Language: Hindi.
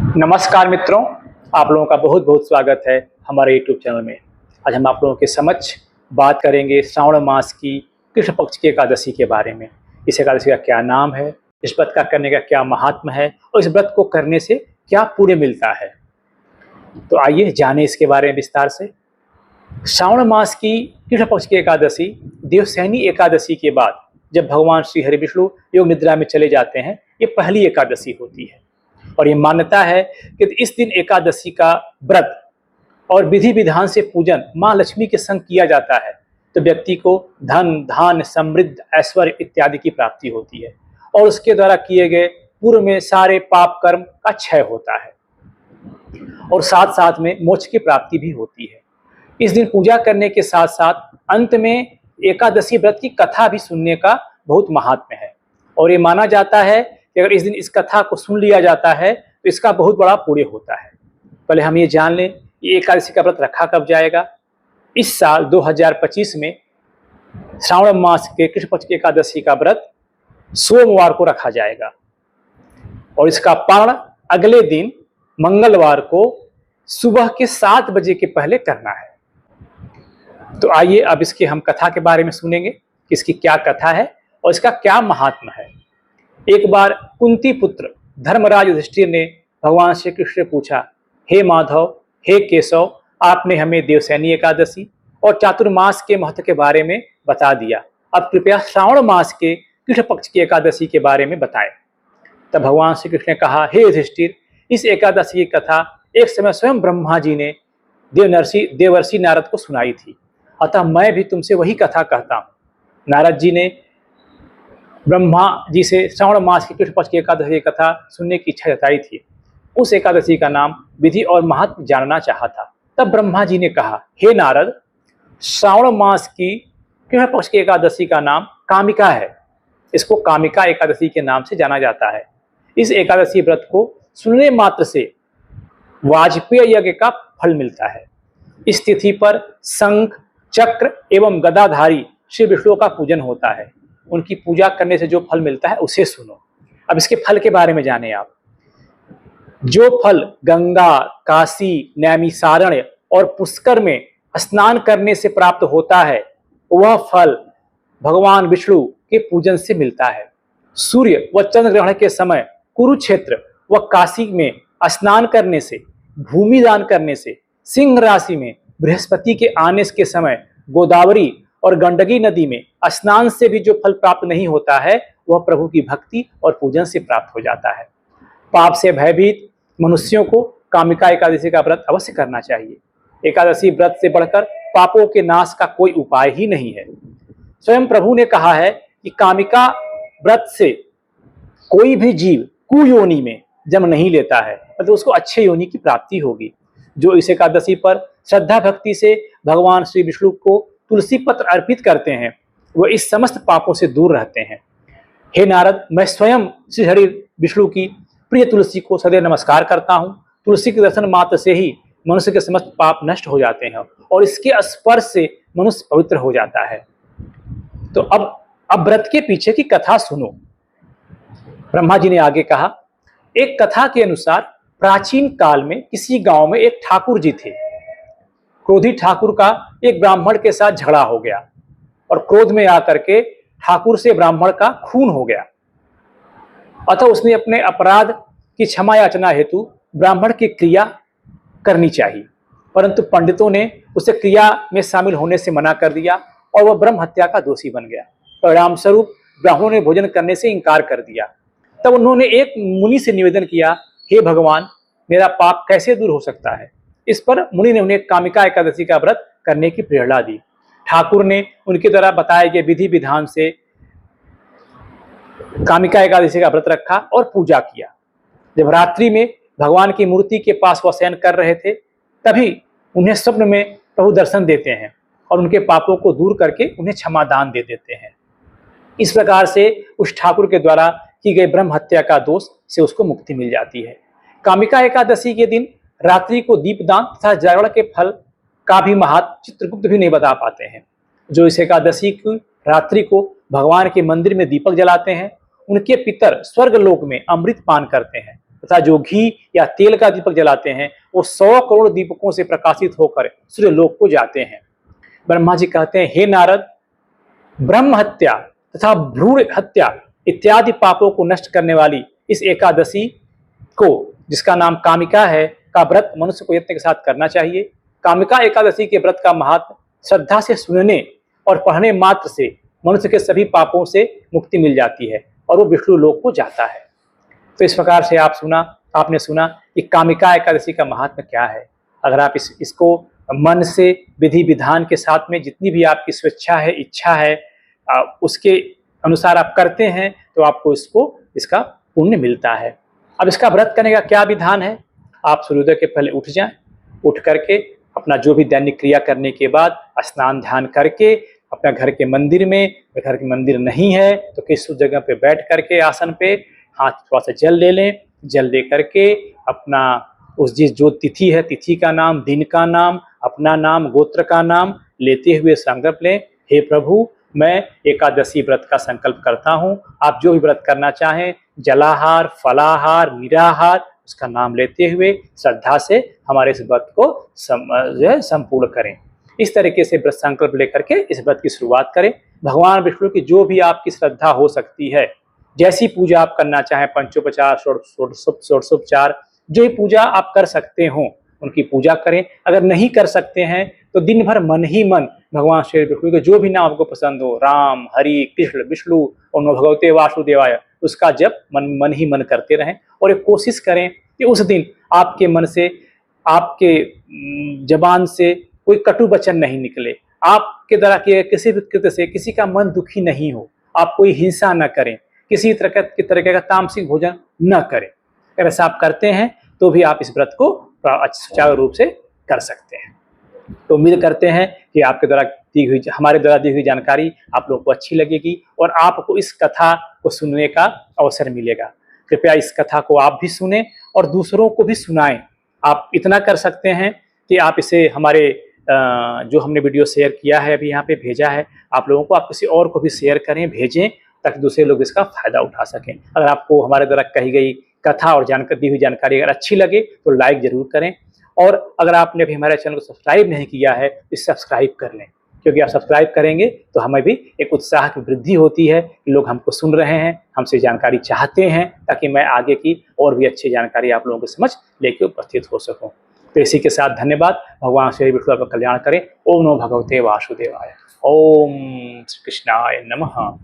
नमस्कार मित्रों, आप लोगों का बहुत बहुत स्वागत है हमारे YouTube चैनल में। आज हम आप लोगों के समक्ष बात करेंगे श्रावण मास की कृष्ण पक्ष की एकादशी के बारे में। इस एकादशी का क्या नाम है, इस व्रत का करने का क्या महात्म है और इस व्रत को करने से क्या पुण्य मिलता है। तो आइए जानें इसके बारे में विस्तार से। श्रावण मास की कृष्ण पक्ष की एकादशी देवशयनी एकादशी के बाद जब भगवान श्री हरि विष्णु योग निद्रा में चले जाते हैं, ये पहली एकादशी होती है। और ये मान्यता है कि इस दिन एकादशी का व्रत और विधि विधान से पूजन माँ लक्ष्मी के संग किया जाता है तो व्यक्ति को धन धान्य समृद्ध ऐश्वर्य इत्यादि की प्राप्ति होती है और उसके द्वारा किए गए पूर्व में सारे पाप कर्म का क्षय होता है और साथ साथ में मोक्ष की प्राप्ति भी होती है। इस दिन पूजा करने के साथ साथ अंत में एकादशी व्रत की कथा भी सुनने का बहुत महात्म्य है और ये माना जाता है कि अगर इस दिन इस कथा को सुन लिया जाता है तो इसका बहुत बड़ा पुण्य होता है। पहले हम ये जान लें ये एकादशी का व्रत रखा कब जाएगा। इस साल 2025 में श्रावण मास के कृष्ण पक्ष की एकादशी का व्रत सोमवार को रखा जाएगा और इसका पारण अगले दिन मंगलवार को सुबह के 7 बजे के पहले करना है। तो आइए अब इसके हम कथा के बारे में सुनेंगे कि इसकी क्या कथा है और इसका क्या महात्म्य है। एक बार कुंती पुत्र धर्मराज युधिष्ठिर ने भगवान श्री कृष्ण से पूछा, हे माधव, हे केशव, आपने हमें देवशयनी एकादशी और चातुर्मास के महत्व के बारे में बता दिया, अब कृपया श्रावण मास के कृष्ण पक्ष की एकादशी के बारे में बताएं। तब भगवान श्री कृष्ण ने कहा, हे युधिष्ठिर, इस एकादशी की कथा एक समय स्वयं ब्रह्मा जी ने देवर्षि नारद को सुनाई थी, अतः मैं भी तुमसे वही कथा कहता हूँ। नारद जी ने ब्रह्मा जी से श्रावण मास की कृष्ण पक्ष की एकादशी की कथा सुनने की इच्छा जताई थी। उस एकादशी का नाम विधि और महत्व जानना चाहा था। तब ब्रह्मा जी ने कहा, हे नारद, श्रावण मास की कृष्ण पक्ष की एकादशी का नाम कामिका है। इसको कामिका एकादशी के नाम से जाना जाता है। इस एकादशी व्रत को सुनने मात्र से वाजपेय यज्ञ का फल मिलता है। इस तिथि पर शंख चक्र एवं गदाधारी श्री विष्णु का पूजन होता है। उनकी पूजा करने से जो फल मिलता है उसे सुनो। अब इसके फल के बारे में जाने आप। जो फल गंगा, काशी, नैमिषारण्य और पुष्कर में स्नान करने से प्राप्त होता है वह फल भगवान विष्णु के पूजन से मिलता है। सूर्य व चंद्र ग्रहण के समय कुरुक्षेत्र व काशी में स्नान करने से, भूमि दान करने से, सिंह राशि में बृहस्पति के आने के समय गोदावरी और गंडकी नदी में स्नान से भी जो फल प्राप्त नहीं होता है वह प्रभु की भक्ति और पूजन से प्राप्त हो जाता है। पाप से भयभीत मनुष्यों को कामिका एकादशी का व्रत अवश्य करना चाहिए। एकादशी व्रत से बढ़कर पापों के नाश का कोई उपाय ही नहीं है। स्वयं प्रभु ने कहा है कि कामिका व्रत से कोई भी जीव कुयोनि में जन्म नहीं लेता है, मतलब उसको अच्छे योनि की प्राप्ति होगी। जो इस एकादशी पर श्रद्धा भक्ति से भगवान श्री विष्णु को तुलसी पत्र अर्पित करते हैं वह इस समस्त पापों से दूर रहते हैं। हे नारद, मैं स्वयं श्री हरि विष्णु की प्रिय तुलसी को सदैव नमस्कार करता हूँ। तुलसी के दर्शन मात्र से ही मनुष्य के समस्त पाप नष्ट हो जाते हैं और इसके स्पर्श से मनुष्य पवित्र हो जाता है। तो अब व्रत के पीछे की कथा सुनो। ब्रह्मा जी ने आगे कहा, एक कथा के अनुसार प्राचीन काल में किसी गांव में एक ठाकुर जी थे। क्रोधी ठाकुर का एक ब्राह्मण के साथ झगड़ा हो गया और क्रोध में आकर के ठाकुर से ब्राह्मण का खून हो गया। अतः उसने अपने अपराध की क्षमा याचना हेतु ब्राह्मण की क्रिया करनी चाहिए, परंतु पंडितों ने उसे क्रिया में शामिल होने से मना कर दिया और वह ब्रह्म हत्या का दोषी बन गया। परिणाम स्वरूप ब्राह्मणों ने भोजन करने से इंकार कर दिया। तब उन्होंने एक मुनि से निवेदन किया, हे भगवान, मेरा पाप कैसे दूर हो सकता है। इस पर मुनि ने उन्हें कामिका एकादशी का व्रत करने की प्रेरणा दी। ठाकुर ने उनके द्वारा बताए गए विधि विधान से कामिका एकादशी का व्रत रखा और पूजा किया। जब रात्रि में भगवान की मूर्ति के पास वह शयन कर रहे थे तभी उन्हें स्वप्न में प्रभु दर्शन देते हैं और उनके पापों को दूर करके उन्हें क्षमा दान दे देते हैं। इस प्रकार से उस ठाकुर के द्वारा की गई ब्रह्म हत्या का दोष से उसको मुक्ति मिल जाती है। कामिका एकादशी के दिन रात्रि को दीपदान तथा जागरण के फल का भी महात्म चित्रगुप्त भी नहीं बता पाते हैं। जो इस एकादशी की रात्रि को भगवान के मंदिर में दीपक जलाते हैं उनके पितर स्वर्ग लोक में अमृत पान करते हैं तथा जो घी या तेल का दीपक जलाते हैं वो 100 करोड़ दीपकों से प्रकाशित होकर सूर्यलोक को जाते हैं। ब्रह्मा जी कहते हैं, हे नारद, ब्रह्म हत्या तथा भ्रूण हत्या इत्यादि पापों को नष्ट करने वाली इस एकादशी को, जिसका नाम कामिका है, का व्रत मनुष्य को यत्न के साथ करना चाहिए। कामिका एकादशी के व्रत का महत्व श्रद्धा से सुनने और पढ़ने मात्र से मनुष्य के सभी पापों से मुक्ति मिल जाती है और वो विष्णु लोक को जाता है। तो इस प्रकार से आपने सुना कि कामिका एकादशी का महात्मा क्या है। अगर आप इसको मन से विधि विधान के साथ में जितनी भी आपकी स्वेच्छा है, इच्छा है, उसके अनुसार आप करते हैं तो आपको इसका पुण्य मिलता है। अब इसका व्रत करने का क्या विधान है? आप सूर्योदय के पहले उठ जाएं, उठ करके अपना जो भी दैनिक क्रिया करने के बाद स्नान ध्यान करके अपना घर के मंदिर में, घर के मंदिर नहीं है तो किसी जगह पे बैठ करके आसन पे हाथ थोड़ा सा जल ले लें। जल ले करके अपना उस जो तिथि है, तिथि का नाम, दिन का नाम, अपना नाम, गोत्र का नाम लेते हुए संकल्प लें, हे प्रभु, मैं एकादशी व्रत का संकल्प करता हूँ। आप जो भी व्रत करना चाहें, जलाहार, फलाहार, निराहार, उसका नाम लेते हुए श्रद्धा से हमारे इस व्रत को संपूर्ण करें। इस तरीके से व्रत संकल्प लेकर के इस व्रत की शुरुआत करें। भगवान विष्णु की जो भी आपकी श्रद्धा हो सकती है, जैसी पूजा आप करना चाहें, पंचोपचार, षोडशोपचार, जो ही पूजा आप कर सकते हो उनकी पूजा करें। अगर नहीं कर सकते हैं तो दिन भर मन ही मन भगवान श्री विष्णु के जो भी नाम आपको पसंद हो, राम, हरि, कृष्ण, विष्णु और नमो भगवते वासुदेवाय, उसका जप मन ही मन करते रहें। और एक कोशिश करें कि उस दिन आपके मन से, आपके जबान से कोई कटु वचन नहीं निकले, आपके द्वारा किए किसी भी कृत्य से किसी का मन दुखी नहीं हो, आप कोई हिंसा न करें, किसी तरह का तामसिक भोजन न करें। अगर ऐसा आप करते हैं तो भी आप इस व्रत को सुचारू रूप से कर सकते हैं। तो उम्मीद करते हैं कि हमारे द्वारा दी हुई जानकारी आप लोगों को अच्छी लगेगी और आपको इस कथा को सुनने का अवसर मिलेगा। कृपया इस कथा को आप भी सुने और दूसरों को भी सुनाएं। आप इतना कर सकते हैं कि आप इसे हमारे जो हमने वीडियो शेयर किया है, अभी यहाँ पे भेजा है आप लोगों को, आप किसी और को भी शेयर करें, भेजें, ताकि दूसरे लोग इसका फायदा उठा सकें। अगर आपको हमारे द्वारा कही गई कथा और दी हुई जानकारी अगर अच्छी लगे तो लाइक जरूर करें। और अगर आपने अभी हमारे चैनल को सब्सक्राइब नहीं किया है तो सब्सक्राइब कर लें, क्योंकि आप सब्सक्राइब करेंगे तो हमें भी एक उत्साह की वृद्धि होती है कि लोग हमको सुन रहे हैं, हमसे जानकारी चाहते हैं, ताकि मैं आगे की और भी अच्छी जानकारी आप लोगों के समझ लेके उपस्थित हो सकूं। तो इसी के साथ धन्यवाद। भगवान श्री विष्णु आपका कल्याण करें। ओम नमो भगवते वासुदेवाय। ओम श्री कृष्णाय नमः।